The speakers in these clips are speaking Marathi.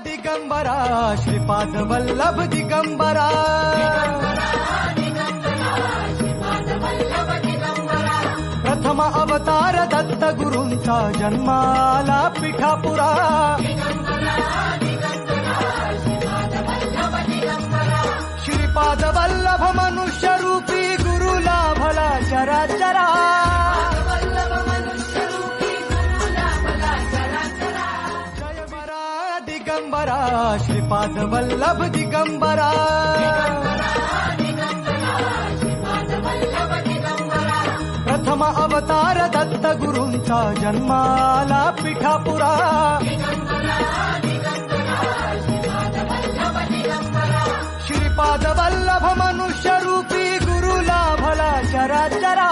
दिगंबरा श्रीपाद वल्लभ दिगंबरा प्रथम अवतार दत्त गुरूंचा जन्माला पिठापुरा श्रीपाद वल्लभ मनुष्य रूपी गुरु लाभला चराचरा दिगंबरा श्रीपाद वल्लभ दिगंबरा प्रथम अवतार दत्त गुरूंचा जन्माला पिठापुरा श्रीपाद वल्लभ मनुष्य रूपी गुरु लाभला चराचरा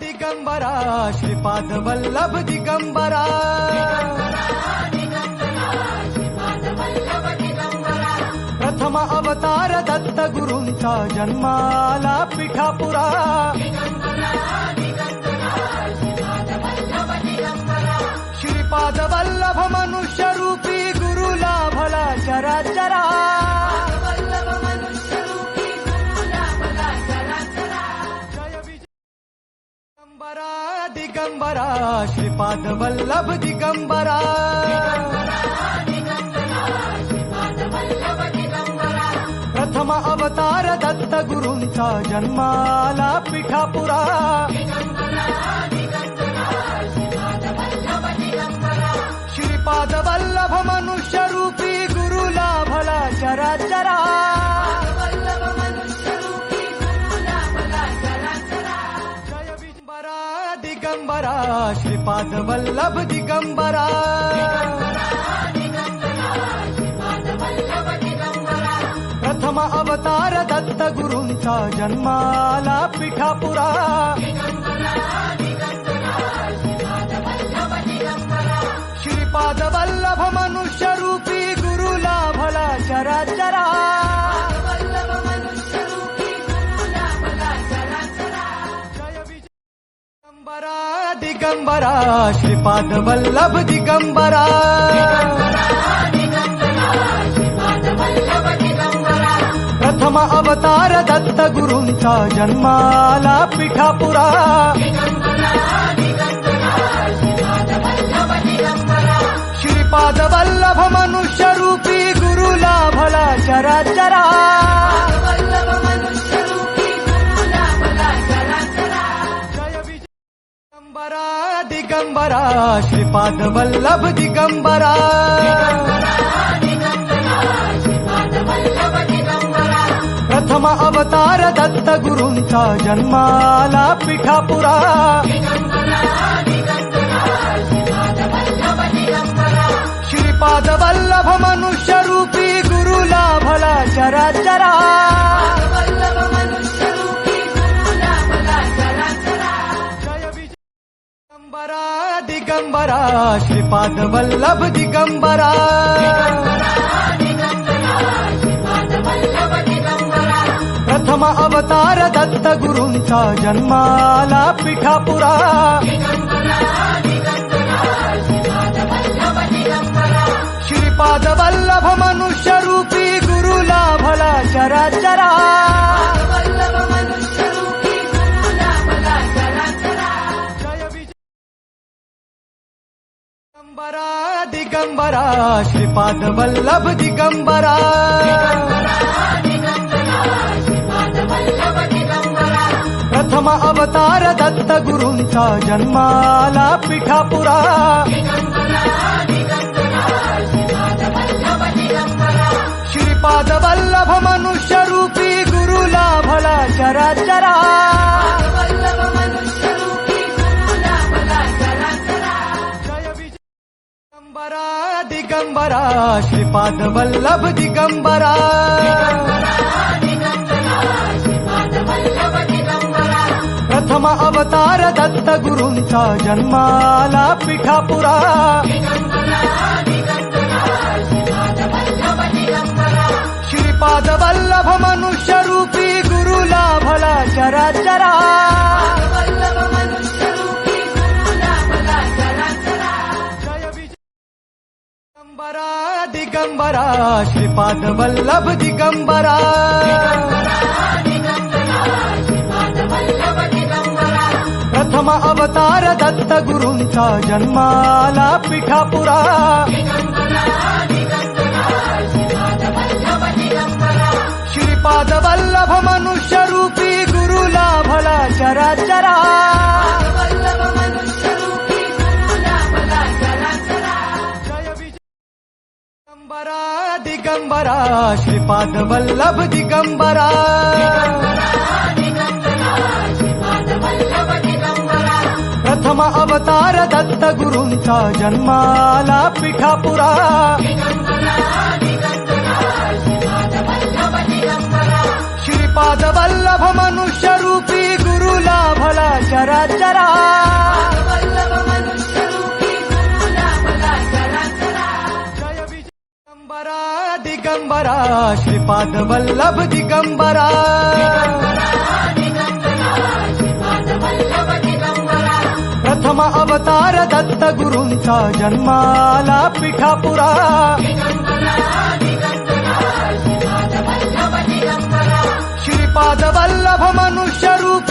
दिगंबरा श्रीपाद वल्लभ दिगंबरा प्रथम अवतार दत्त गुरूंचा जन्माला पिठापुरा श्रीपाद वल्लभ मनुष्य रूपी गुरु लाभला चराचरा दिगंबरा श्रीपाद वल्लभ दिगंबरा प्रथम अवतार दत्त गुरूंचा जन्माला पिठापुरा श्रीपाद वल्लभ मनुष्य रूपी गुरु लाभला चराचरा दिगंबरा श्रीपाद वल्लभ दिगंबरा प्रथम अवतार दत्त गुरूंचा जन्माला पिठापुरा श्रीपाद वल्लभ मनुष्य रूपी गुरु लाभला चराचरा दिगंबरा श्रीपाद वल्लभ दिगंबरा प्रथम अवतार दत्त गुरूंचा जन्माला पिठापुरा श्रीपाद वल्लभ मनुष्य रूपी गुरु लाभला चराचरा दिगंबरा श्रीपाद वल्लभ दिगंबरा प्रथम अवतार दत्त गुरूंचा जन्माला पिठापुरा श्रीपाद वल्लभ मनुष्य रूपी गुरु लाभला चराचरा दिगंबरा श्रीपाद वल्लभ दिगंबरा प्रथम अवतार दत्त गुरूंचा जन्माला पिठापुरा श्रीपाद वल्लभ मनुष्य रूपी गुरु लाभला चराचरा दिगंबरा श्रीपाद वल्लभ दिगंबरा प्रथम अवतार दत्त गुरूंचा जन्माला पिठापुरा श्रीपाद वल्लभ मनुष्य रूपी गुरु लाभला चराचरा दिगंबरा श्रीपाद वल्लभ दिगंबरा प्रथम अवतार दत्त गुरूंचा जन्माला पिठापुरा श्रीपाद वल्लभ मनुष्य रूपी गुरु लाभला चराचरा दिगंबरा श्रीपाद वल्लभ दिगंबरा प्रथम अवतार दत्त गुरूंचा जन्माला पिठापुरा श्रीपाद वल्लभ मनुष्य रूपी गुरु लाभला चराचरा जय विजय दिगंबरा दिगंबरा श्रीपाद वल्लभ दिगंबरा प्रथम अवतार दत्त गुरूंचा जन्माला पिठापुरा श्रीपाद वल्लभ मनुष्य रूपी गुरु लाभला चराचरा जय विजय दिगंबरा दिगंबरा श्रीपाद वल्लभ दिगंबरा प्रथम अवतार दत्त गुरूंचा जन्माला पिठापुरा श्रीपाद वल्लभ मनुष्य रूपी